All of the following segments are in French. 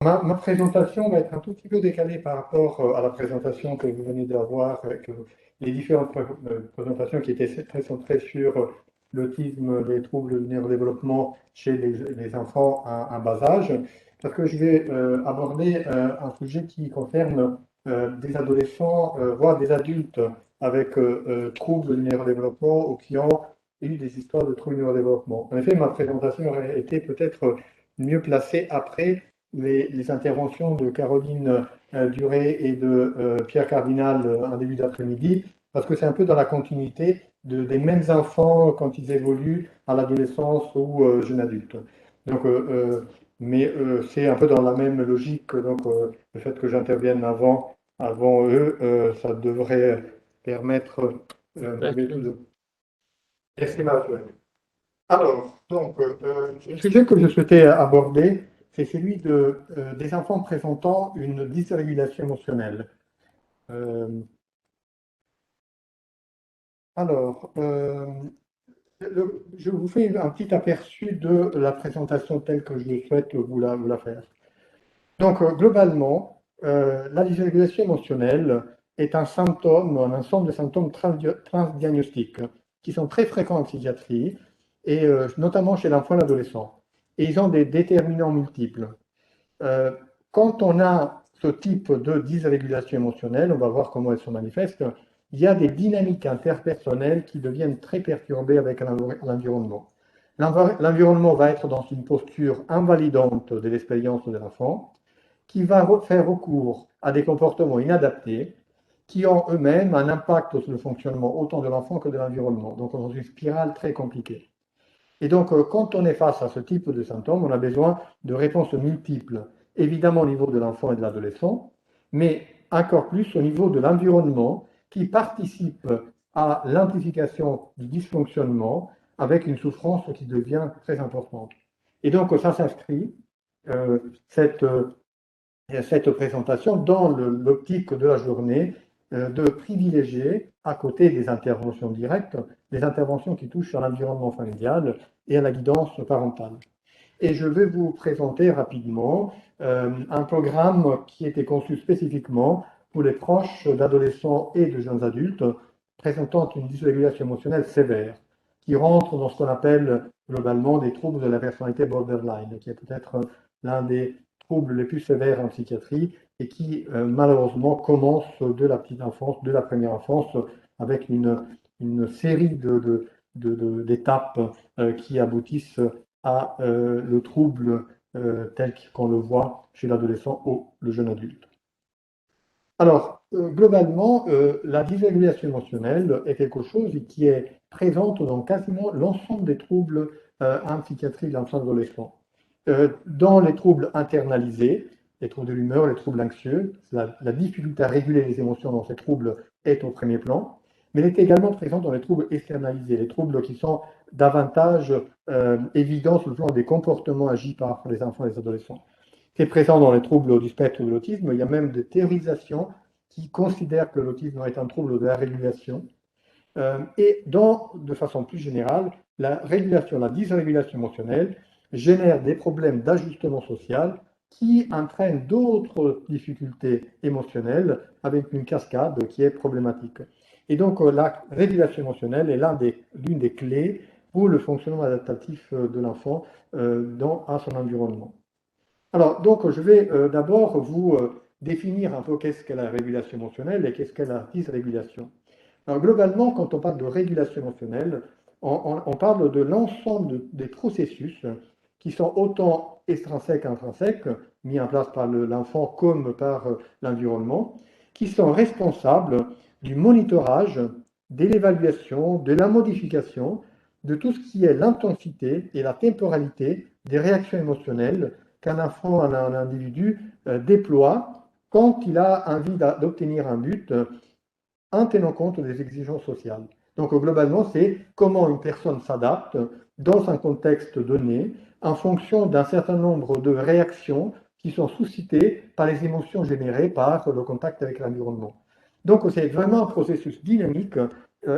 Ma présentation va être un tout petit peu décalée par rapport à la présentation que vous venez d'avoir, que les différentes présentations qui étaient très centrées sur l'autisme, les troubles du neurodéveloppement chez les enfants à bas âge, parce que je vais aborder un sujet qui concerne des adolescents, voire des adultes avec troubles du neurodéveloppement ou qui ont eu des histoires de troubles du neurodéveloppement. En effet, ma présentation aurait été peut-être mieux placée après les interventions de Caroline Duré et de Pierre Cardinal en début d'après-midi, parce que c'est un peu dans la continuité des mêmes enfants quand ils évoluent à l'adolescence ou jeune adulte. Donc, c'est un peu dans la même logique, donc le fait que j'intervienne avant eux, ça devrait permettre malgré tout D'accord. de... Merci, Mathieu. Alors, donc, le sujet que je souhaitais aborder, c'est celui des enfants présentant une dysrégulation émotionnelle. Euh, alors, je vous fais un petit aperçu de la présentation telle que je souhaite vous la faire. Donc, globalement, la dysrégulation émotionnelle est un symptôme, un ensemble de symptômes transdiagnostiques qui sont très fréquents en psychiatrie, et notamment chez l'enfant et l'adolescent. Et ils ont des déterminants multiples. Euh, Quand on a ce type de dysrégulation émotionnelle, on va voir comment elle se manifeste, il y a des dynamiques interpersonnelles qui deviennent très perturbées avec l'environnement. L'environnement va être dans une posture invalidante de l'expérience de l'enfant, qui va faire recours à des comportements inadaptés, qui ont eux-mêmes un impact sur le fonctionnement autant de l'enfant que de l'environnement. Donc, on est dans une spirale très compliquée. Et donc, quand on est face à ce type de symptômes, on a besoin de réponses multiples, évidemment au niveau de l'enfant et de l'adolescent, mais encore plus au niveau de l'environnement qui participe à l'amplification du dysfonctionnement avec une souffrance qui devient très importante. Et donc, ça s'inscrit, euh, cette, cette présentation dans l'optique de la journée de privilégier, à côté des interventions directes, les interventions qui touchent à l'environnement familial et à la guidance parentale. Et je vais vous présenter rapidement un programme qui était conçu spécifiquement pour les proches d'adolescents et de jeunes adultes présentant une dysrégulation émotionnelle sévère, qui rentre dans ce qu'on appelle globalement des troubles de la personnalité borderline, qui est peut-être l'un des troubles les plus sévères en psychiatrie et qui malheureusement commence de la petite enfance, de la première enfance, avec une série d'étapes qui aboutissent à le trouble tel qu'on le voit chez l'adolescent ou le jeune adulte. Alors, globalement, la dysrégulation émotionnelle est quelque chose qui est présente dans quasiment l'ensemble des troubles en psychiatrie de l'enfant adolescent. Dans les troubles internalisés, les troubles de l'humeur, les troubles anxieux, la difficulté à réguler les émotions dans ces troubles est au premier plan, mais elle est également présente dans les troubles externalisés, les troubles qui sont davantage évidents sur le plan des comportements agis par les enfants et les adolescents. C'est présent dans les troubles du spectre de l'autisme. Il y a même des théorisations qui considèrent que l'autisme est un trouble de la régulation. De façon plus générale, la régulation, la dysrégulation émotionnelle génère des problèmes d'ajustement social qui entraînent d'autres difficultés émotionnelles avec une cascade qui est problématique. Et donc, la régulation émotionnelle est l'une des clés pour le fonctionnement adaptatif de l'enfant à son environnement. Alors, donc, je vais d'abord vous définir un peu qu'est-ce qu'est la régulation émotionnelle et qu'est-ce qu'est la dysrégulation. Alors, globalement, quand on parle de régulation émotionnelle, on parle de l'ensemble des processus qui sont autant extrinsèques qu'intrinsèques, mis en place par l'enfant comme par l'environnement, qui sont responsables du monitorage, de l'évaluation, de la modification de tout ce qui est l'intensité et la temporalité des réactions émotionnelles qu'un enfant, un individu déploie quand il a envie d'obtenir un but en tenant compte des exigences sociales. Donc globalement, c'est comment une personne s'adapte dans un contexte donné en fonction d'un certain nombre de réactions qui sont suscitées par les émotions générées par le contact avec l'environnement. Donc c'est vraiment un processus dynamique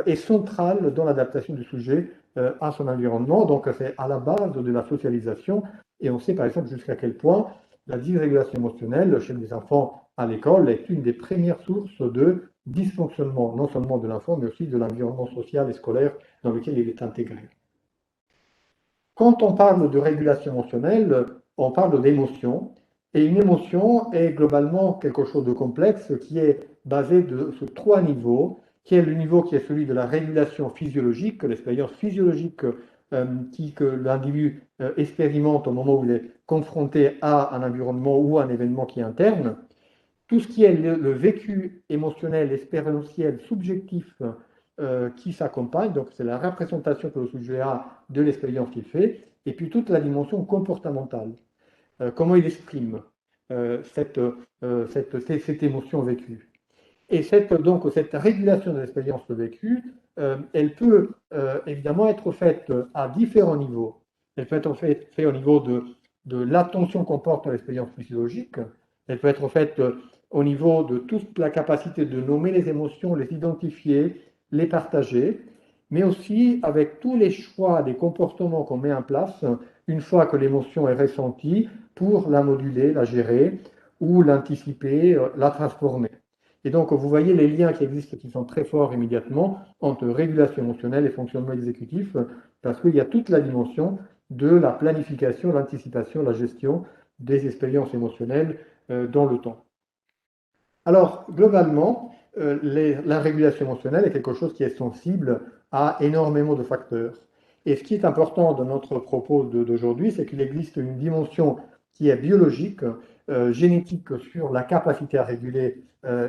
et central dans l'adaptation du sujet à son environnement. Donc c'est à la base de la socialisation et on sait par exemple jusqu'à quel point la dysrégulation émotionnelle chez les enfants à l'école est une des premières sources de dysfonctionnement, non seulement de l'enfant, mais aussi de l'environnement social et scolaire dans lequel il est intégré. Quand on parle de régulation émotionnelle, on parle d'émotion, et une émotion est globalement quelque chose de complexe qui est basé sur trois niveaux, qui est le niveau qui est celui de la régulation physiologique, l'expérience physiologique que l'individu expérimente au moment où il est confronté à un environnement ou à un événement qui est interne. Tout ce qui est le vécu émotionnel, expérientiel, subjectif qui s'accompagne, donc c'est la représentation que le sujet a de l'expérience qu'il fait, et puis toute la dimension comportementale, comment il exprime cette émotion vécue. Et donc, cette régulation de l'expérience vécue, elle peut évidemment être faite à différents niveaux. Elle peut être faite au niveau de l'attention qu'on porte à l'expérience physiologique. Elle peut être faite au niveau de toute la capacité de nommer les émotions, les identifier, les partager, mais aussi avec tous les choix des comportements qu'on met en place une fois que l'émotion est ressentie pour la moduler, la gérer ou l'anticiper, la transformer. Et donc, vous voyez les liens qui existent, qui sont très forts immédiatement entre régulation émotionnelle et fonctionnement exécutif, parce qu'il y a toute la dimension de la planification, l'anticipation, la gestion des expériences émotionnelles dans le temps. Alors, globalement, la régulation émotionnelle est quelque chose qui est sensible à énormément de facteurs. Et ce qui est important dans notre propos d'aujourd'hui, c'est qu'il existe une dimension qui est biologique, génétique sur la capacité à réguler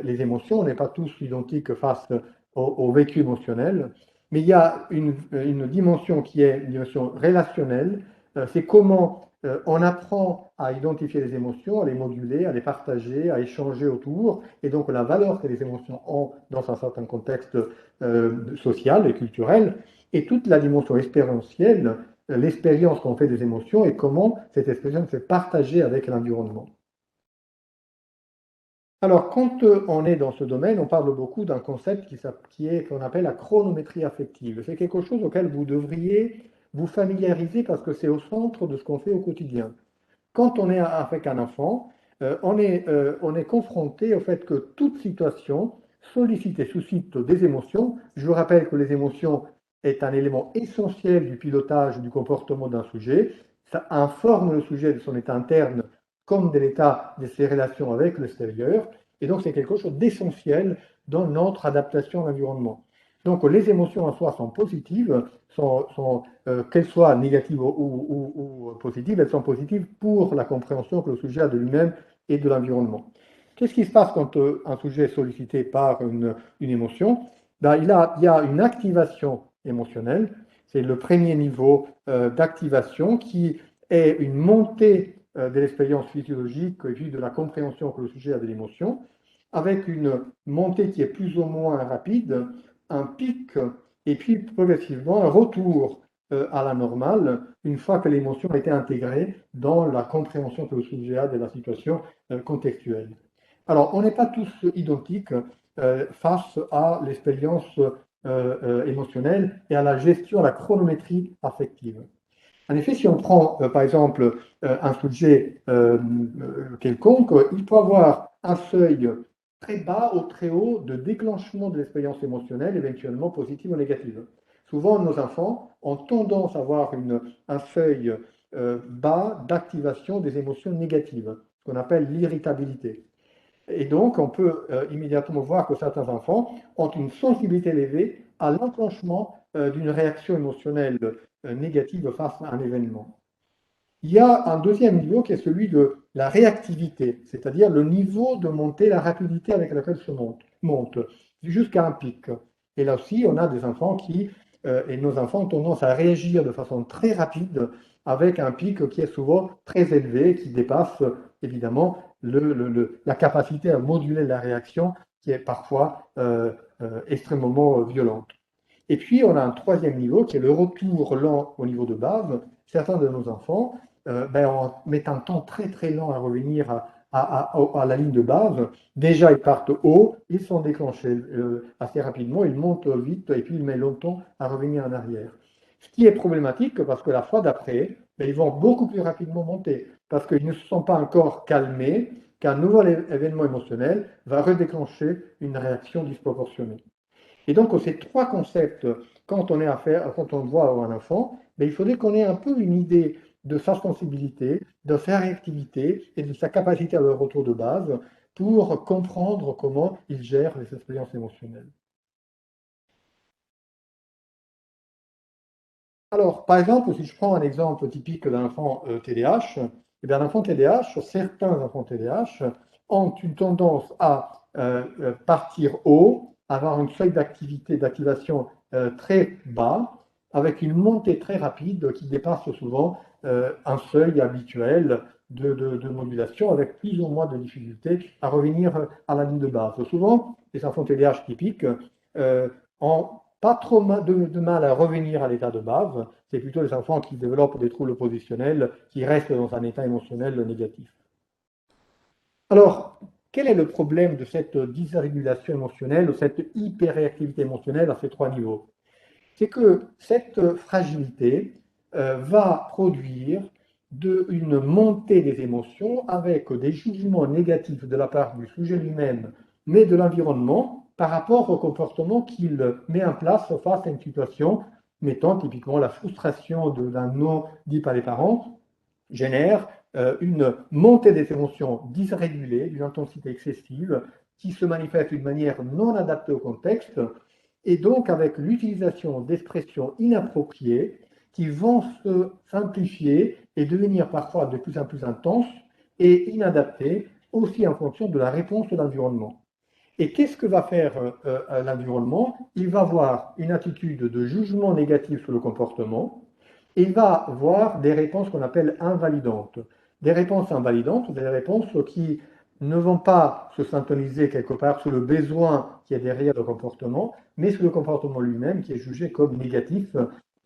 les émotions. On n'est pas tous identiques face au vécu émotionnel, mais il y a une dimension qui est une dimension relationnelle. C'est comment on apprend à identifier les émotions, à les moduler, à les partager, à échanger autour, et donc la valeur que les émotions ont dans un certain contexte social et culturel, et toute la dimension expérientielle, l'expérience qu'on fait des émotions et comment cette expérience est partagée avec l'environnement. Alors, quand on est dans ce domaine, on parle beaucoup d'un concept qu'on appelle la chronométrie affective. C'est quelque chose auquel vous devriez vous familiariser parce que c'est au centre de ce qu'on fait au quotidien. Quand on est avec un enfant, on est confronté au fait que toute situation sollicite et suscite des émotions. Je vous rappelle que les émotions est un élément essentiel du pilotage du comportement d'un sujet. Ça informe le sujet de son état interne comme de l'état de ses relations avec l'extérieur. Et donc, c'est quelque chose d'essentiel dans notre adaptation à l'environnement. Donc, les émotions en soi sont positives, qu'elles soient négatives ou positives, elles sont positives pour la compréhension que le sujet a de lui-même et de l'environnement. Qu'est-ce qui se passe quand un sujet est sollicité par une émotion? Ben, il y a une activation émotionnelle. C'est le premier niveau d'activation qui est une montée de l'expérience physiologique et puis de la compréhension que le sujet a de l'émotion, avec une montée qui est plus ou moins rapide, un pic et puis progressivement un retour à la normale une fois que l'émotion a été intégrée dans la compréhension que le sujet a de la situation contextuelle. Alors, on n'est pas tous identiques face à l'expérience émotionnelle et à la gestion, à la chronométrie affective. En effet, si on prend par exemple un sujet quelconque, il peut avoir un seuil très bas ou très haut de déclenchement de l'expérience émotionnelle, éventuellement positive ou négative. Souvent, nos enfants ont tendance à avoir un seuil bas d'activation des émotions négatives, ce qu'on appelle l'irritabilité. Et donc, on peut immédiatement voir que certains enfants ont une sensibilité élevée à l'enclenchement d'une réaction émotionnelle négative face à un événement. Il y a un deuxième niveau qui est celui de la réactivité, c'est-à-dire le niveau de montée, la rapidité avec laquelle se monte jusqu'à un pic. Et là aussi, on a des enfants et nos enfants ont tendance à réagir de façon très rapide avec un pic qui est souvent très élevé, qui dépasse évidemment la capacité à moduler la réaction qui est parfois extrêmement violente. Et puis, on a un troisième niveau qui est le retour lent au niveau de base. Certains de nos enfants, en mettant un temps très très lent à revenir à la ligne de base, déjà ils partent haut, ils sont déclenchés assez rapidement, ils montent vite et puis ils mettent longtemps à revenir en arrière. Ce qui est problématique parce que la fois d'après, ils vont beaucoup plus rapidement monter. parce qu'ils ne se sont pas encore calmés, qu'un nouvel événement émotionnel va redéclencher une réaction disproportionnée. Et donc, ces trois concepts, quand on voit un enfant, il faudrait qu'on ait un peu une idée de sa sensibilité, de sa réactivité et de sa capacité à le retour de base pour comprendre comment il gère les expériences émotionnelles. Alors, par exemple, si je prends un exemple typique d'un enfant TDAH, eh bien, un enfant TDAH, certains enfants TDAH ont une tendance à partir haut, avoir un seuil d'activation très bas, avec une montée très rapide qui dépasse souvent un seuil habituel de modulation, avec plus ou moins de difficultés à revenir à la ligne de base. Souvent, les enfants TDAH typiques ont pas trop de mal à revenir à l'état de base, c'est plutôt les enfants qui développent des troubles positionnels, qui restent dans un état émotionnel négatif. Alors, quel est le problème de cette dysrégulation émotionnelle, ou cette hyperréactivité émotionnelle à ces trois niveaux? C'est que cette fragilité va produire une montée des émotions avec des jugements négatifs de la part du sujet lui-même, mais de l'environnement par rapport au comportement qu'il met en place face à une situation, mettant typiquement la frustration d'un non dit par les parents, génère une montée des émotions dysrégulées, d'une intensité excessive, qui se manifeste d'une manière non adaptée au contexte, et donc avec l'utilisation d'expressions inappropriées qui vont se simplifier et devenir parfois de plus en plus intenses et inadaptées, aussi en fonction de la réponse de l'environnement. Et qu'est-ce que va faire l'environnement? Il va avoir une attitude de jugement négatif sur le comportement, et il va avoir des réponses qu'on appelle invalidantes. Des réponses invalidantes, des réponses qui ne vont pas se syntoniser quelque part sur le besoin qui est derrière le comportement, mais sur le comportement lui-même qui est jugé comme négatif.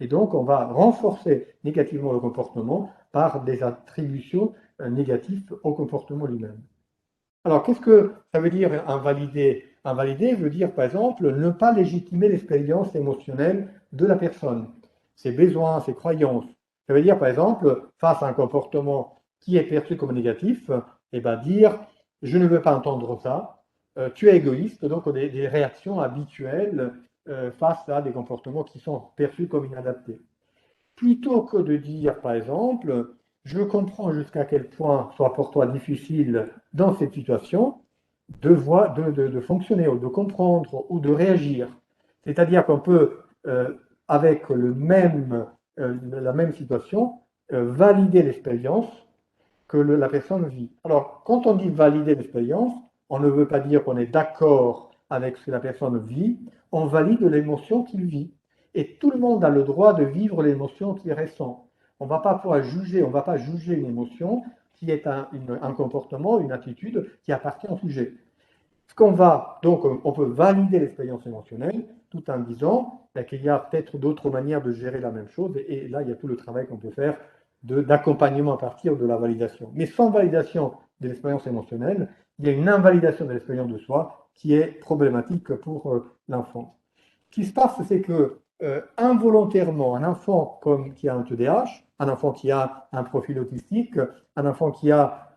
Et donc, on va renforcer négativement le comportement par des attributions négatives au comportement lui-même. Alors, qu'est-ce que ça veut dire invalider? Invalider veut dire, par exemple, ne pas légitimer l'expérience émotionnelle de la personne, ses besoins, ses croyances. Ça veut dire, par exemple, face à un comportement qui est perçu comme négatif, eh ben, dire je ne veux pas entendre ça, tu es égoïste, donc des réactions habituelles face à des comportements qui sont perçus comme inadaptés. Plutôt que de dire, par exemple, je comprends jusqu'à quel point soit pour toi difficile dans cette situation de fonctionner ou de comprendre ou de réagir. C'est-à-dire qu'on peut, avec la même situation, valider l'expérience que la personne vit. Alors, quand on dit valider l'expérience, on ne veut pas dire qu'on est d'accord avec ce que la personne vit, on valide l'émotion qu'il vit. Et tout le monde a le droit de vivre l'émotion qu'il ressent. On ne va pas pouvoir juger, on ne va pas juger une émotion qui est un comportement, une attitude qui appartient au sujet. Donc, on peut valider l'expérience émotionnelle tout en disant qu'il y a peut-être d'autres manières de gérer la même chose. Et là, il y a tout le travail qu'on peut faire d'accompagnement à partir de la validation. Mais sans validation de l'expérience émotionnelle, il y a une invalidation de l'expérience de soi qui est problématique pour l'enfant. Ce qui se passe, c'est que involontairement, un enfant qui a un TDAH, un enfant qui a un profil autistique, un enfant qui a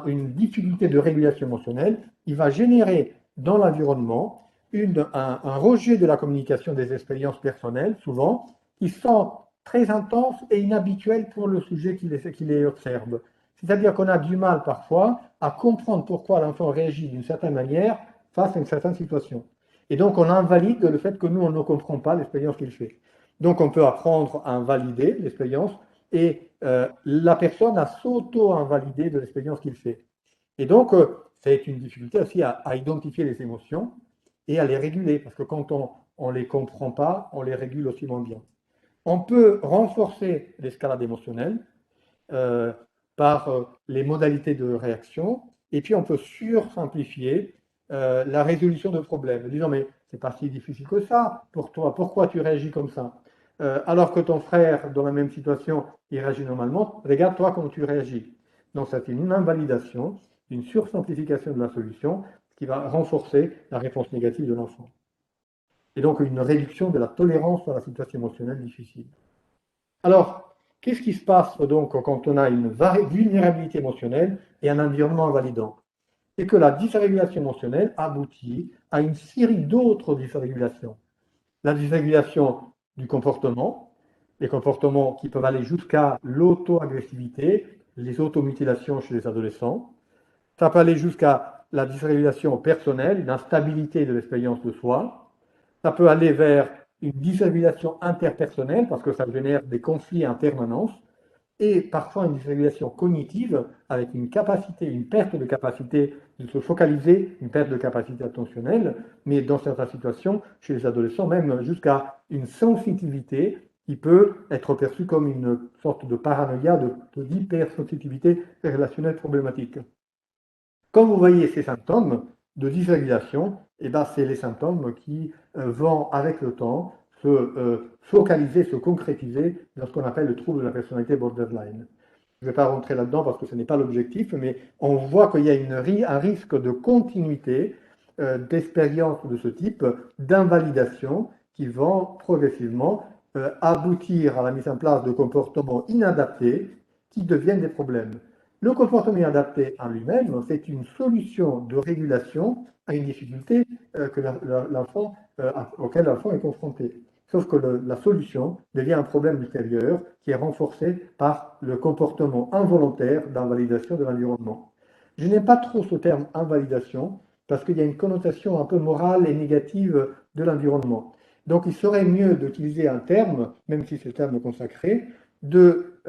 une difficulté de régulation émotionnelle, il va générer dans l'environnement un rejet de la communication des expériences personnelles, souvent, qui sont très intenses et inhabituelles pour le sujet qui les observe. C'est-à-dire qu'on a du mal parfois à comprendre pourquoi l'enfant réagit d'une certaine manière face à une certaine situation. Et donc, on invalide le fait que nous, on ne comprend pas l'expérience qu'il fait. Donc, on peut apprendre à invalider l'expérience et la personne à s'auto-invalider de l'expérience qu'il fait. Et donc, c'est une difficulté aussi à identifier les émotions et à les réguler, parce que quand on ne les comprend pas, on les régule aussi moins bien. On peut renforcer l'escalade émotionnelle euh, par les modalités de réaction, et puis on peut sursimplifier la résolution de problèmes, en disant mais c'est pas si difficile que ça pour toi, pourquoi tu réagis comme ça alors que ton frère dans la même situation il réagit normalement, regarde toi comment tu réagis. Donc c'est une invalidation, une sursimplification de la solution qui va renforcer la réponse négative de l'enfant. Et donc une réduction de la tolérance à la situation émotionnelle difficile. Alors, Qu'est-ce qui se passe donc quand on a une vulnérabilité émotionnelle et un environnement invalidant? C'est que la dysrégulation émotionnelle aboutit à une série d'autres dysrégulations. La dysrégulation du comportement, les comportements qui peuvent aller jusqu'à l'auto-agressivité, les automutilations chez les adolescents. Ça peut aller jusqu'à la dysrégulation personnelle, une instabilité de l'expérience de soi. Ça peut aller vers une dysrégulation interpersonnelle parce que ça génère des conflits en permanence et parfois une dysrégulation cognitive avec une capacité, une perte de capacité de se focaliser, une perte de capacité attentionnelle, mais dans certaines situations, chez les adolescents, même jusqu'à une sensitivité qui peut être perçue comme une sorte de paranoïa, d'hypersensitivité relationnelle problématique. Quand vous voyez ces symptômes de dysrégulation, eh ben, c'est les symptômes qui vont, avec le temps, se focaliser, se concrétiser dans ce qu'on appelle le trouble de la personnalité borderline. Je ne vais pas rentrer là-dedans parce que ce n'est pas l'objectif, mais on voit qu'il y a un risque de continuité d'expériences de ce type, d'invalidation, qui vont progressivement aboutir à la mise en place de comportements inadaptés qui deviennent des problèmes. Le comportement inadapté en lui-même, c'est une solution de régulation à une difficulté auquel l'enfant est confronté. Sauf que la solution devient un problème ultérieur qui est renforcé par le comportement involontaire d'invalidation de l'environnement. Je n'aime pas trop ce terme invalidation parce qu'il y a une connotation un peu morale et négative de l'environnement. Donc il serait mieux d'utiliser un terme, même si c'est le terme consacré, de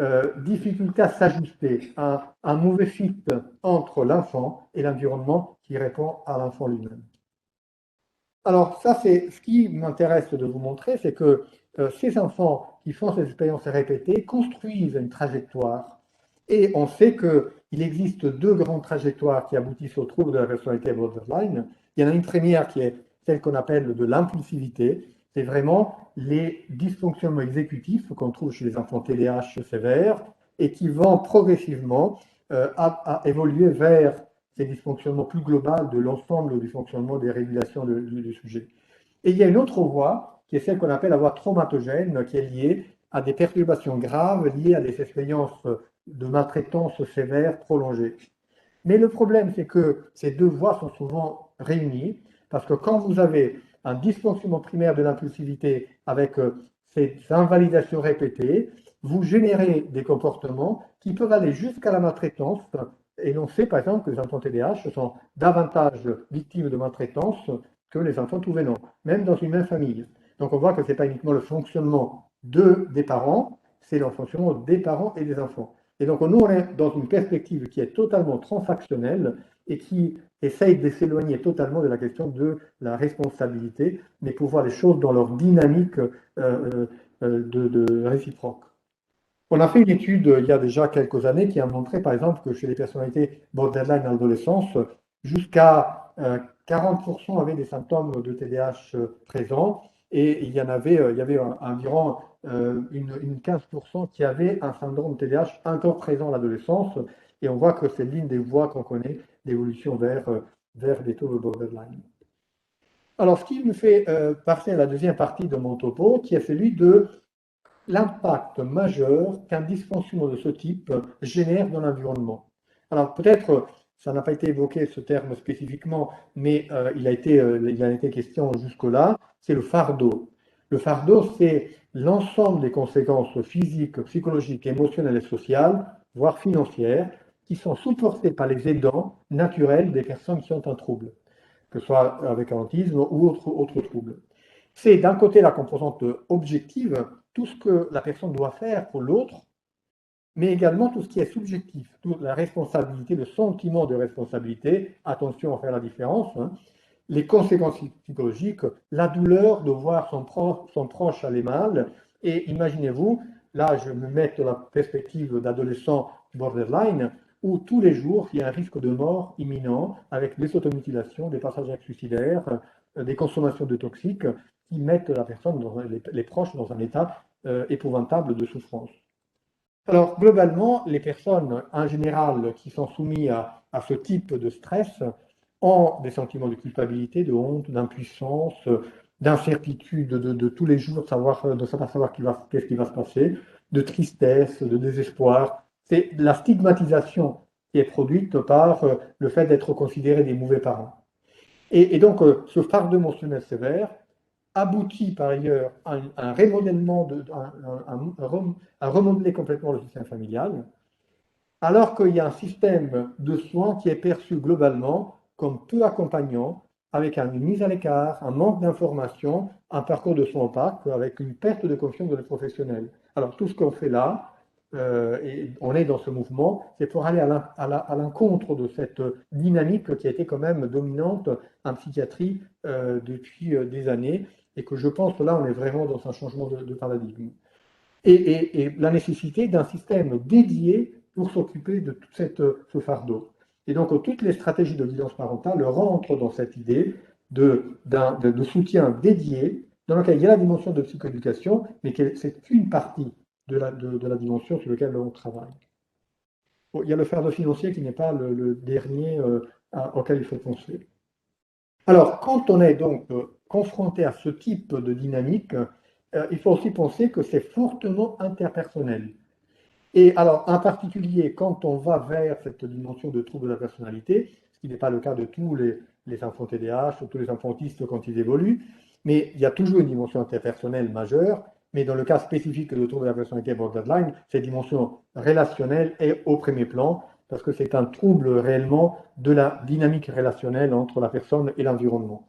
difficulté à s'ajuster, un mauvais fit entre l'enfant et l'environnement qui répond à l'enfant lui-même. Alors ça, c'est ce qui m'intéresse de vous montrer, c'est que ces enfants qui font ces expériences répétées construisent une trajectoire. Et on sait qu'il existe deux grandes trajectoires qui aboutissent au trouble de la personnalité borderline. Il y en a une première qui est celle qu'on appelle de l'impulsivité. C'est vraiment les dysfonctionnements exécutifs qu'on trouve chez les enfants TDAH sévères et qui vont progressivement à évoluer vers ces dysfonctionnements plus globaux de l'ensemble du fonctionnement des régulations du sujet. Et il y a une autre voie qui est celle qu'on appelle la voie traumatogène, qui est liée à des perturbations graves, liées à des expériences de maltraitance sévère prolongée. Mais le problème, c'est que ces deux voies sont souvent réunies, parce que quand vous avez un dysfonctionnement primaire de l'impulsivité avec ces invalidations répétées, vous générez des comportements qui peuvent aller jusqu'à la maltraitance. Et l'on sait par exemple que les enfants TDAH sont davantage victimes de maltraitance que les enfants tout venant, même dans une même famille. Donc on voit que ce n'est pas uniquement le fonctionnement des parents, c'est le fonctionnement des parents et des enfants. Et donc nous, on est dans une perspective qui est totalement transactionnelle et qui essaye de s'éloigner totalement de la question de la responsabilité, mais pour voir les choses dans leur dynamique de réciproque. On a fait une étude il y a déjà quelques années qui a montré par exemple que chez les personnalités borderline en adolescence, jusqu'à 40% avaient des symptômes de TDAH présents et il y avait environ une 15% qui avaient un syndrome TDAH encore présent à l'adolescence et on voit que c'est l'une des voies qu'on connaît d'évolution vers des troubles borderline. Alors, ce qui me fait passer à la deuxième partie de mon topo, qui est celui de l'impact majeur qu'un dysfonctionnement de ce type génère dans l'environnement. Alors peut-être, ça n'a pas été évoqué ce terme spécifiquement, mais il a été question jusque-là, c'est le fardeau. Le fardeau, c'est l'ensemble des conséquences physiques, psychologiques, émotionnelles et sociales, voire financières, qui sont supportées par les aidants naturels des personnes qui ont un trouble, que ce soit avec un autisme ou autre trouble. C'est d'un côté la composante objective, tout ce que la personne doit faire pour l'autre, mais également tout ce qui est subjectif, toute la responsabilité, le sentiment de responsabilité, attention à faire la différence, hein, les conséquences psychologiques, la douleur de voir son proche aller mal, et imaginez-vous, là je me mets dans la perspective d'adolescent borderline, où tous les jours il y a un risque de mort imminent avec des automutilations, des passages suicidaires, des consommations de toxiques qui mettent la personne, les proches, dans un état épouvantable de souffrance. Alors, globalement, les personnes en général qui sont soumises à ce type de stress ont des sentiments de culpabilité, de honte, d'impuissance, d'incertitude de tous les jours, de savoir qu'est-ce qui va se passer, de tristesse, de désespoir. C'est la stigmatisation qui est produite par le fait d'être considéré des mauvais parents. Et donc, ce fardeau émotionnel sévère aboutit par ailleurs à un remodèlement, à remodeler complètement le système familial, alors qu'il y a un système de soins qui est perçu globalement comme peu accompagnant, avec une mise à l'écart, un manque d'information, un parcours de soins opaque, avec une perte de confiance dans les professionnels. Alors tout ce qu'on fait là, et on est dans ce mouvement, c'est pour aller à l'encontre de cette dynamique qui a été quand même dominante en psychiatrie depuis des années, et que je pense que là, on est vraiment dans un changement de paradigme. Et la nécessité d'un système dédié pour s'occuper de tout ce fardeau. Et donc, toutes les stratégies de guidance parentale rentrent dans cette idée de soutien dédié, dans lequel il y a la dimension de psychoéducation, mais c'est une partie de la dimension sur laquelle on travaille. Bon, il y a le fardeau financier qui n'est pas le dernier auquel il faut penser. Alors, quand on est donc confronté à ce type de dynamique, il faut aussi penser que c'est fortement interpersonnel. Et alors, en particulier, quand on va vers cette dimension de trouble de la personnalité, ce qui n'est pas le cas de tous les enfants TDAH, ou tous les enfants autistes quand ils évoluent, mais il y a toujours une dimension interpersonnelle majeure, mais dans le cas spécifique de trouble de la personnalité borderline, cette dimension relationnelle est au premier plan, parce que c'est un trouble réellement de la dynamique relationnelle entre la personne et l'environnement.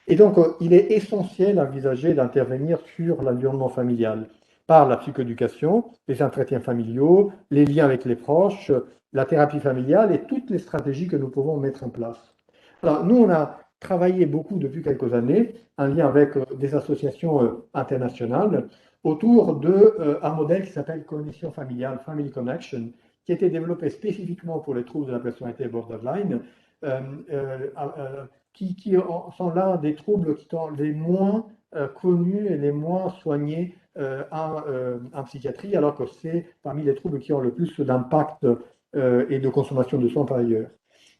Et donc, il est essentiel d'envisager d'intervenir sur l'environnement familial par la psychoéducation, les entretiens familiaux, les liens avec les proches, la thérapie familiale et toutes les stratégies que nous pouvons mettre en place. Alors, nous, on a travaillé beaucoup depuis quelques années, en lien avec des associations internationales, autour d'un modèle qui s'appelle Connexion familiale, Family Connection, qui a été développé spécifiquement pour les troubles de la personnalité borderline, euh, euh, qui sont l'un des troubles qui sont les moins connus et les moins soignés en psychiatrie, alors que c'est parmi les troubles qui ont le plus d'impact et de consommation de soins par ailleurs.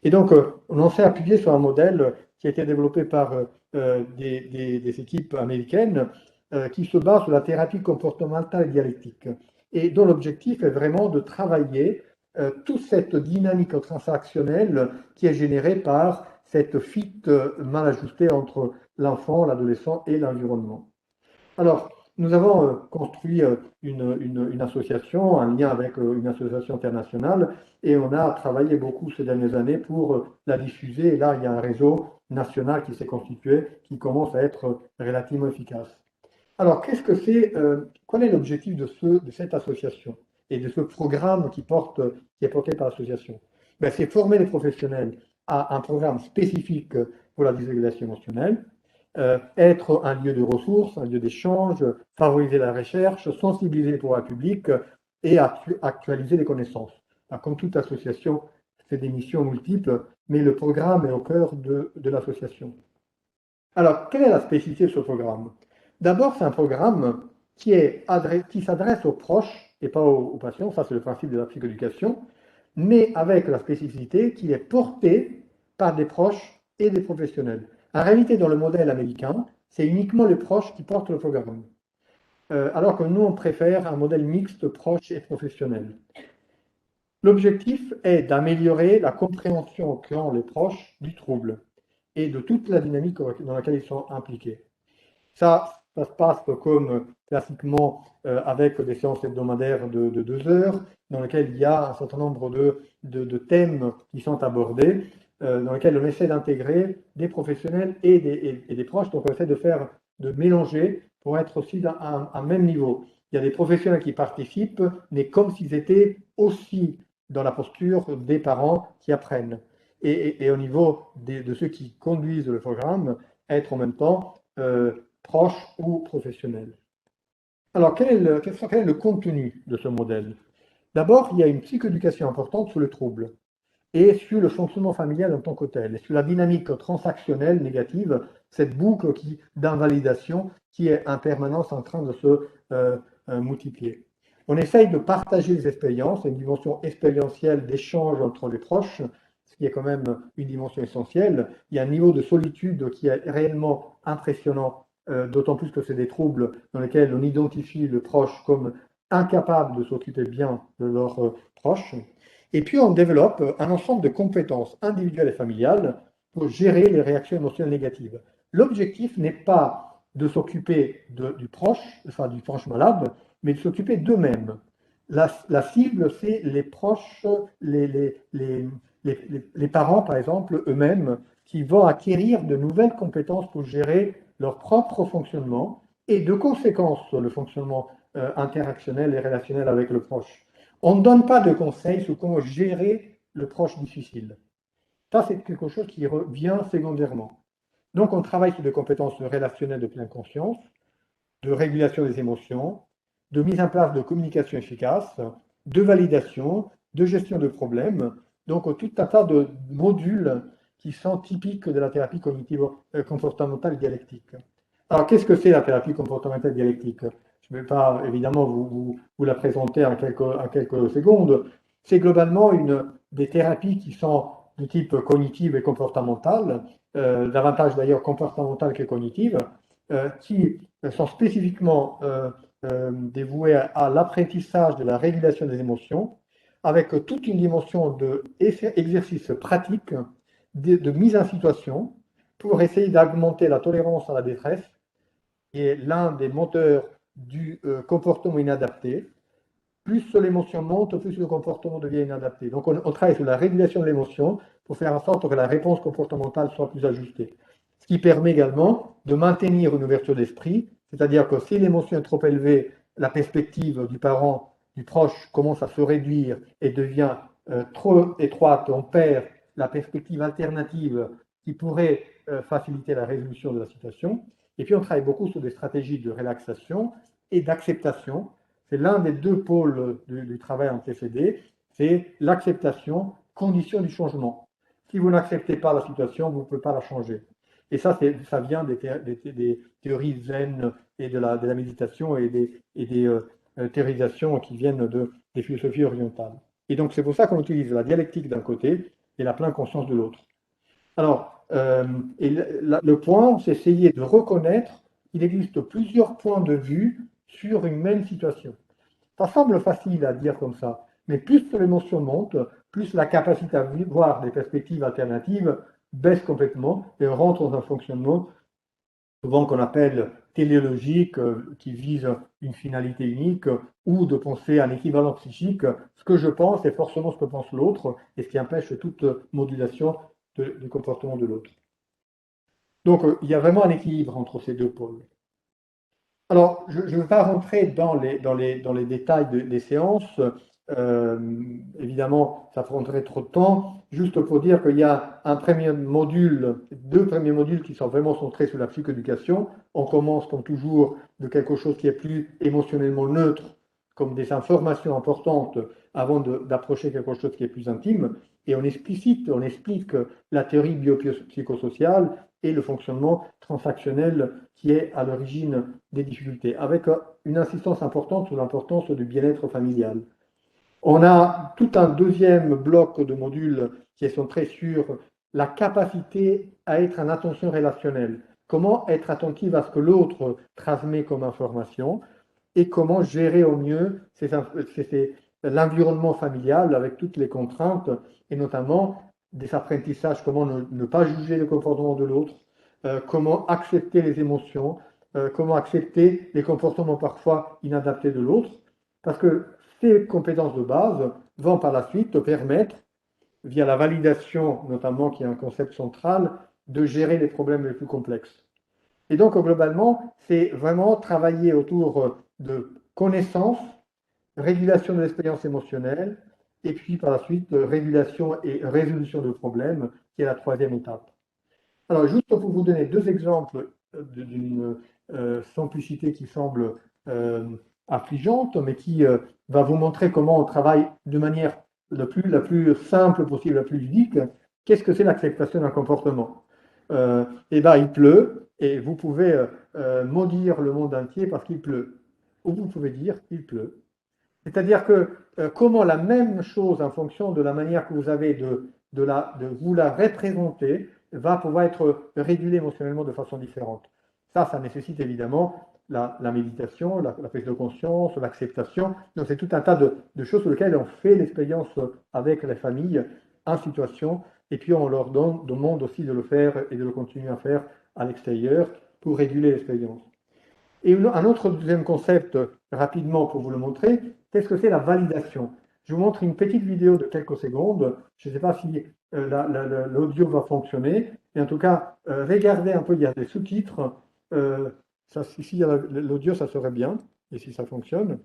Et donc, on s'est appuyé sur un modèle qui a été développé par des équipes américaines qui se base sur la thérapie comportementale et dialectique, et dont l'objectif est vraiment de travailler toute cette dynamique transactionnelle qui est générée par cette fuite mal ajustée entre l'enfant, l'adolescent et l'environnement. Alors, nous avons construit une association, un lien avec une association internationale, et on a travaillé beaucoup ces dernières années pour la diffuser. Et là, il y a un réseau national qui s'est constitué, qui commence à être relativement efficace. Alors, qu'est-ce que c'est, quel est l'objectif de cette association et de ce programme qui est porté par l'association? Ben, c'est former les professionnels à un programme spécifique pour la dysrégulation émotionnelle, être un lieu de ressources, un lieu d'échange, favoriser la recherche, sensibiliser le pouvoir public et actualiser les connaissances. Alors, comme toute association, c'est des missions multiples, mais le programme est au cœur de l'association. Alors, quelle est la spécificité de ce programme? D'abord, c'est un programme qui s'adresse aux proches et pas aux patients, ça c'est le principe de la psychoéducation, mais avec la spécificité qu'il est porté par des proches et des professionnels. En réalité, dans le modèle américain, c'est uniquement les proches qui portent le programme, alors que nous, on préfère un modèle mixte proche et professionnel. L'objectif est d'améliorer la compréhension qu'ont les proches du trouble et de toute la dynamique dans laquelle ils sont impliqués. Ça se passe comme classiquement avec des séances hebdomadaires de 2 heures, dans lesquelles il y a un certain nombre de thèmes qui sont abordés, dans lesquels on essaie d'intégrer des professionnels et des proches. Donc on essaie de mélanger pour être aussi à un même niveau. Il y a des professionnels qui participent, mais comme s'ils étaient aussi dans la posture des parents qui apprennent. Et au niveau de ceux qui conduisent le programme, être en même temps proche ou professionnel. Alors, quel est le contenu de ce modèle? D'abord, il y a une psychoéducation importante sur le trouble et sur le fonctionnement familial en tant que tel, et sur la dynamique transactionnelle négative, cette boucle d'invalidation qui est en permanence en train de se multiplier. On essaye de partager les expériences, une dimension expérientielle d'échange entre les proches, ce qui est quand même une dimension essentielle. Il y a un niveau de solitude qui est réellement impressionnant d'autant plus que c'est des troubles dans lesquels on identifie le proche comme incapable de s'occuper bien de leurs proches. Et puis on développe un ensemble de compétences individuelles et familiales pour gérer les réactions émotionnelles négatives. L'objectif n'est pas de s'occuper du proche, enfin du proche malade, mais de s'occuper d'eux-mêmes. La cible, c'est les proches, les parents, par exemple, eux-mêmes, qui vont acquérir de nouvelles compétences pour gérer leur propre fonctionnement et de conséquence sur le fonctionnement interactionnel et relationnel avec le proche. On ne donne pas de conseils sur comment gérer le proche difficile. Ça, c'est quelque chose qui revient secondairement. Donc, on travaille sur des compétences relationnelles de pleine conscience, de régulation des émotions, de mise en place de communication efficace, de validation, de gestion de problèmes. Donc, tout un tas de modules qui sont typiques de la thérapie cognitive comportementale dialectique. Alors, qu'est-ce que c'est la thérapie comportementale dialectique? Je ne vais pas évidemment vous la présenter en quelques secondes. C'est globalement des thérapies qui sont de type cognitive et comportementale, davantage d'ailleurs comportementale que cognitive, qui sont spécifiquement dévouées à l'apprentissage de la régulation des émotions, avec toute une dimension d'exercice pratique, de mise en situation, pour essayer d'augmenter la tolérance à la détresse, qui est l'un des moteurs du comportement inadapté. Plus l'émotion monte, plus le comportement devient inadapté. Donc on travaille sur la régulation de l'émotion pour faire en sorte que la réponse comportementale soit plus ajustée. Ce qui permet également de maintenir une ouverture d'esprit, c'est-à-dire que si l'émotion est trop élevée, la perspective du parent, du proche commence à se réduire et devient trop étroite, on perd la perspective alternative qui pourrait faciliter la résolution de la situation. Et puis on travaille beaucoup sur des stratégies de relaxation et d'acceptation. C'est l'un des deux pôles du travail en TCD, c'est l'acceptation, condition du changement. Si vous n'acceptez pas la situation, vous ne pouvez pas la changer. Et ça vient des théories zen et de la méditation et des théorisations qui viennent des philosophies orientales. Et donc c'est pour ça qu'on utilise la dialectique d'un côté et la pleine conscience de l'autre. Alors, le point, c'est essayer de reconnaître qu'il existe plusieurs points de vue sur une même situation. Ça semble facile à dire comme ça, mais plus l'émotion monte, plus la capacité à voir des perspectives alternatives baisse complètement et on rentre dans un fonctionnement souvent qu'on appelle téléologique, qui vise une finalité unique, ou de penser à l'équivalent psychique. Ce que je pense est forcément ce que pense l'autre, et ce qui empêche toute modulation du comportement de l'autre. Donc, il y a vraiment un équilibre entre ces deux pôles. Alors, je ne vais pas rentrer dans les détails des séances. Évidemment, ça prendrait trop de temps. Juste pour dire qu'il y a un premier module, deux premiers modules qui sont vraiment centrés sur la psychoéducation. On commence, comme toujours, de quelque chose qui est plus émotionnellement neutre, comme des informations importantes, avant d'approcher quelque chose qui est plus intime. Et on explique la théorie biopsychosociale et le fonctionnement transactionnel qui est à l'origine des difficultés, avec une insistance importante sur l'importance du bien-être familial. On a tout un deuxième bloc de modules qui est centré sur la capacité à être en attention relationnelle. Comment être attentif à ce que l'autre transmet comme information et comment gérer au mieux l'environnement familial avec toutes les contraintes et notamment des apprentissages, comment ne pas juger le comportement de l'autre, comment accepter les émotions, comment accepter les comportements parfois inadaptés de l'autre, parce que ces compétences de base vont par la suite te permettre, via la validation notamment, qui est un concept central, de gérer les problèmes les plus complexes. Et donc, globalement, c'est vraiment travailler autour de connaissances, régulation de l'expérience émotionnelle, et puis par la suite, régulation et résolution de problèmes, qui est la troisième étape. Alors, juste pour vous donner deux exemples d'une simplicité qui semble affligeante, mais qui va vous montrer comment on travaille de manière la plus simple possible, la plus ludique. Qu'est-ce que c'est l'acceptation d'un comportement? Eh bien, il pleut, et vous pouvez maudire le monde entier parce qu'il pleut. Ou vous pouvez dire il pleut. C'est-à-dire que comment la même chose, en fonction de la manière que vous avez de vous la représenter, va pouvoir être régulée émotionnellement de façon différente. Ça nécessite évidemment la méditation, la prise de conscience, l'acceptation. Donc c'est tout un tas de choses sur lesquelles on fait l'expérience avec les familles en situation, et puis on leur demande aussi de le faire et de le continuer à faire à l'extérieur pour réguler l'expérience. Et un autre deuxième concept, rapidement pour vous le montrer, qu'est-ce que c'est la validation? Je vous montre une petite vidéo de quelques secondes. Je ne sais pas si l'audio va fonctionner. Et en tout cas, regardez un peu, il y a des sous-titres. Si il y a l'audio, ça serait bien. Et si ça fonctionne.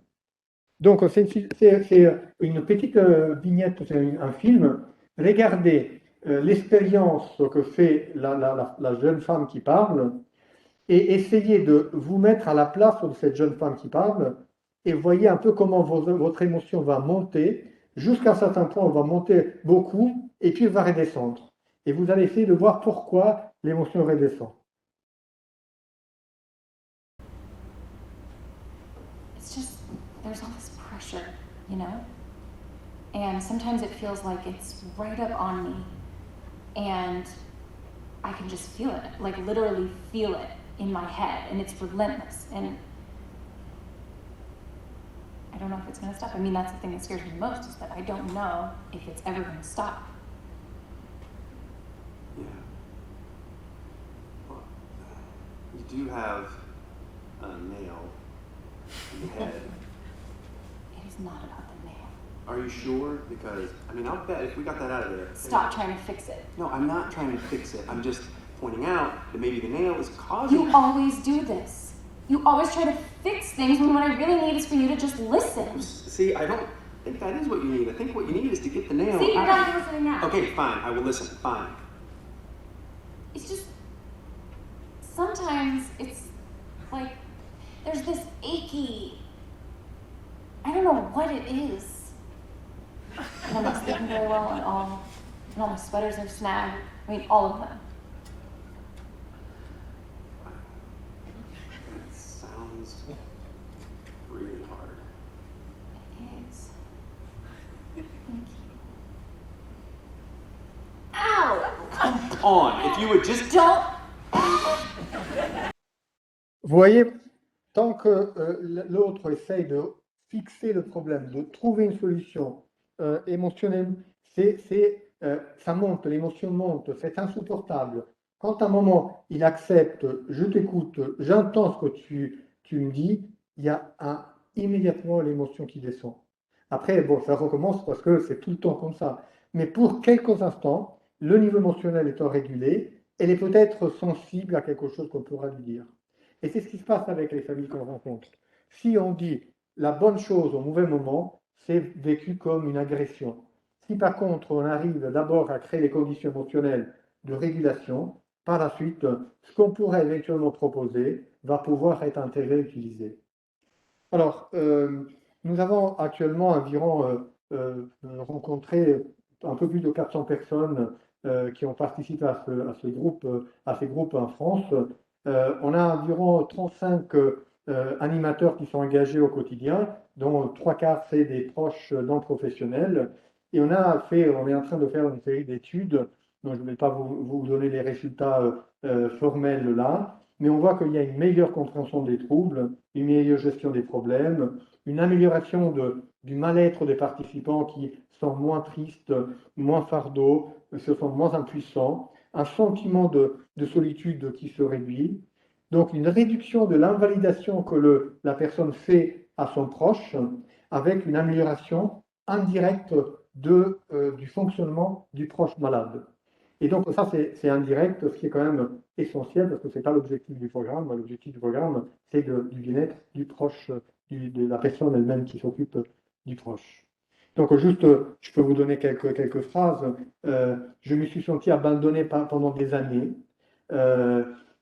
Donc, c'est une petite vignette, c'est un film. Regardez l'expérience que fait la jeune femme qui parle et essayez de vous mettre à la place de cette jeune femme qui parle et voyez un peu comment votre émotion va monter. Jusqu'à un certain point, on va monter beaucoup et puis elle va redescendre. Et vous allez essayer de voir pourquoi l'émotion redescend. It's just, there's all this pressure, you know? And sometimes it feels like it's right up on me. And I can just feel it, like literally feel it in my head. And it's relentless. And I don't know if it's going to stop. I mean, that's the thing that scares me most, is that I don't know if it's ever going to stop. Yeah. Well, you do have a nail in the head. It is not about the nail. Are you sure? Because, I mean, I'll bet if we got that out of there. Stop trying to fix it. No, I'm not trying to fix it. I'm just pointing out that maybe the nail is causing. You always do this. You always try to fix things when what I really need is for you to just listen. See, I don't think that is what you need. I think what you need is to get the nail See, you're out. not listening now. Okay, fine. I will listen. Fine. It's just, sometimes it's like there's this achy, I don't know what it is. And I'm not sleeping very well at all. And all my sweaters are snagged. I mean, all of them. That sounds really hard. It is. Thank you. Ow! Come on, if you would just. Don't. Vous voyez, tant que l'autre essaye de fixer le problème, de trouver une solution émotionnelle, ça monte, l'émotion monte, c'est insupportable. Quand à un moment il accepte, je t'écoute, j'entends ce que tu me dis, il y a immédiatement l'émotion qui descend. Après, bon, ça recommence parce que c'est tout le temps comme ça. Mais pour quelques instants, le niveau émotionnel étant régulé, elle est peut-être sensible à quelque chose qu'on pourra lui dire. Et c'est ce qui se passe avec les familles qu'on rencontre. Si on dit la bonne chose au mauvais moment, c'est vécu comme une agression. Si par contre on arrive d'abord à créer les conditions émotionnelles de régulation, par la suite, ce qu'on pourrait éventuellement proposer va pouvoir être intégré et utilisé. Alors, nous avons actuellement environ rencontré un peu plus de 400 personnes qui ont participé à ces groupes en France. On a environ 35 animateurs qui sont engagés au quotidien, dont 3/4 c'est des proches d'un professionnel. Et on est en train de faire une série d'études, dont je ne vais pas vous donner les résultats formels là, mais on voit qu'il y a une meilleure compréhension des troubles, une meilleure gestion des problèmes, une amélioration du mal-être des participants qui sont moins tristes, moins fardeaux, se sentent moins impuissants, un sentiment de solitude qui se réduit, donc une réduction de l'invalidation que la personne fait à son proche, avec une amélioration indirecte du fonctionnement du proche malade. Et donc ça, c'est indirect, ce qui est quand même essentiel, parce que ce n'est pas l'objectif du programme. L'objectif du programme, c'est du bien-être du proche, de la personne elle-même qui s'occupe du proche. Donc juste, je peux vous donner quelques phrases. Je me suis senti abandonné pendant des années.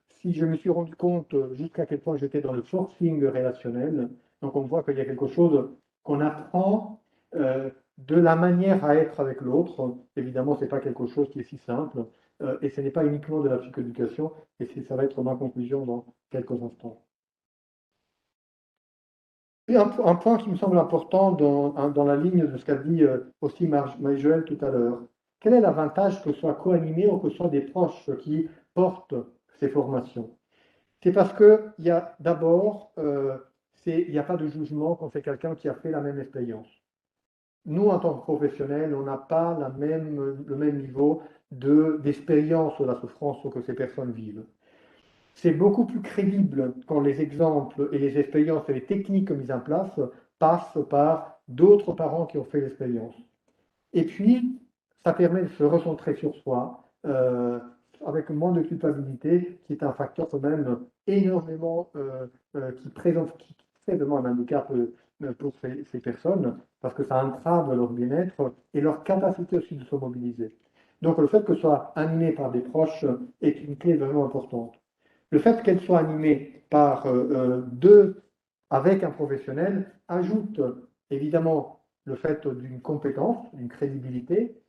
Si je me suis rendu compte jusqu'à quel point j'étais dans le forcing relationnel, donc on voit qu'il y a quelque chose qu'on apprend de la manière à être avec l'autre. Évidemment, ce n'est pas quelque chose qui est si simple, et ce n'est pas uniquement de la psychoéducation, et ça va être ma conclusion dans quelques instants. Et un point qui me semble important dans la ligne de ce qu'a dit aussi Marie-Joëlle tout à l'heure. Quel est l'avantage que ce soit co-animé ou que ce soit des proches qui portent ces formations? C'est parce qu'il y a d'abord, il n'y a pas de jugement quand c'est quelqu'un qui a fait la même expérience. Nous, en tant que professionnels, on n'a pas le même niveau d'expérience de la souffrance que ces personnes vivent. C'est beaucoup plus crédible quand les exemples et les expériences et les techniques mises en place passent par d'autres parents qui ont fait l'expérience. Et puis, ça permet de se recentrer sur soi, avec moins de culpabilité, qui est un facteur quand même énormément qui crée vraiment un handicap pour ces personnes, parce que ça entrave leur bien-être et leur capacité aussi de se mobiliser. Donc le fait que ce soit animé par des proches est une clé vraiment importante. Le fait qu'elle soit animée par avec un professionnel ajoute évidemment le fait d'une compétence, d'une crédibilité,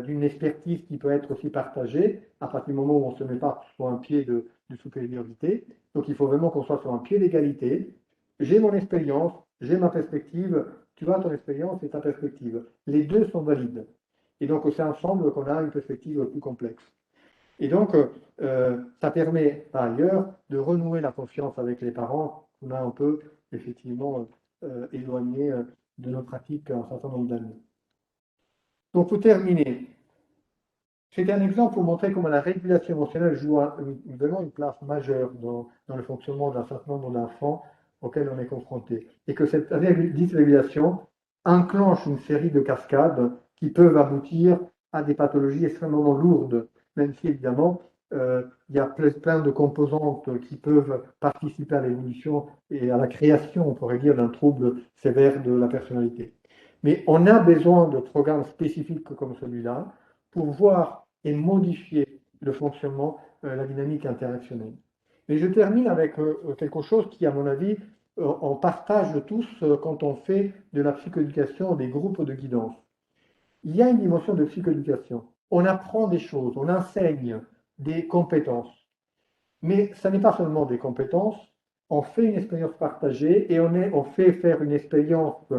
d'une expertise qui peut être aussi partagée à partir du moment où on ne se met pas sur un pied de supériorité. Donc il faut vraiment qu'on soit sur un pied d'égalité. J'ai mon expérience, j'ai ma perspective, tu as ton expérience et ta perspective. Les deux sont valides. Et donc c'est ensemble qu'on a une perspective plus complexe. Et donc, ça permet par ailleurs de renouer la confiance avec les parents qu'on a un peu effectivement éloignés de nos pratiques un certain nombre d'années. Donc, pour terminer, c'était un exemple pour montrer comment la régulation émotionnelle joue vraiment une place majeure dans le fonctionnement d'un certain nombre d'enfants auxquels on est confronté. Et que cette dysrégulation enclenche une série de cascades qui peuvent aboutir à des pathologies extrêmement lourdes, même si évidemment il y a plein de composantes qui peuvent participer à l'évolution et à la création, on pourrait dire, d'un trouble sévère de la personnalité. Mais on a besoin de programmes spécifiques comme celui-là pour voir et modifier le fonctionnement, la dynamique interactionnelle. Mais je termine avec quelque chose qui, à mon avis, on partage tous quand on fait de la psychoéducation des groupes de guidance. Il y a une dimension de psychoéducation. On apprend des choses, on enseigne des compétences. Mais ça n'est pas seulement des compétences, on fait une expérience partagée et on fait faire une expérience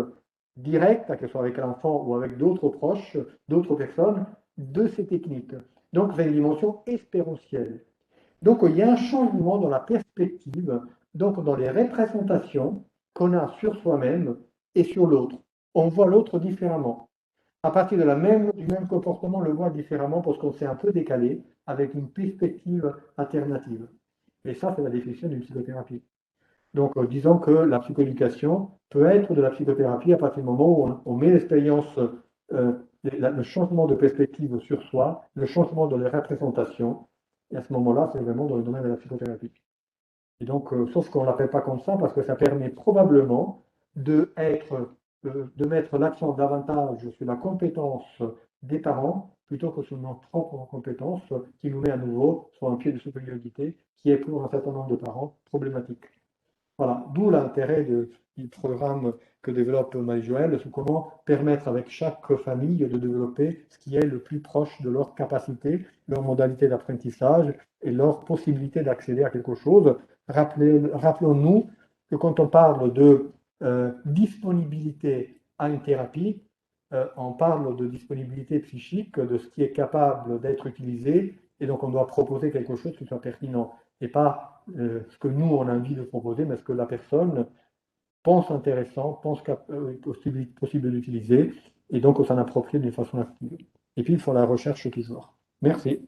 directe, que ce soit avec l'enfant ou avec d'autres proches, d'autres personnes, de ces techniques. Donc, c'est une dimension expérientielle. Donc, il y a un changement dans la perspective, donc dans les représentations qu'on a sur soi-même et sur l'autre. On voit l'autre différemment. À partir du même comportement, on le voit différemment parce qu'on s'est un peu décalé avec une perspective alternative. Et ça, c'est la définition d'une psychothérapie. Donc, disons que la psychoéducation peut être de la psychothérapie à partir du moment où on met l'expérience, le changement de perspective sur soi, le changement de les représentations, et à ce moment-là, c'est vraiment dans le domaine de la psychothérapie. Et donc, sauf qu'on ne l'appelle pas comme ça, parce que ça permet probablement de mettre l'accent davantage sur la compétence des parents plutôt que sur notre propre compétence, qui nous met à nouveau sur un pied de supériorité, qui est pour un certain nombre de parents problématique. Voilà, d'où l'intérêt du programme que développe Marie-Joëlle, sur comment permettre avec chaque famille de développer ce qui est le plus proche de leur capacité, leur modalité d'apprentissage et leur possibilité d'accéder à quelque chose. Rappelons-nous que quand on parle de disponibilité à une thérapie, on parle de disponibilité psychique, de ce qui est capable d'être utilisé, et donc on doit proposer quelque chose qui soit pertinent, et pas ce que nous on a envie de proposer, mais ce que la personne pense intéressant, pense possible d'utiliser, et donc on s'en approprie d'une façon active. Et puis il faut la recherche toujours. Merci.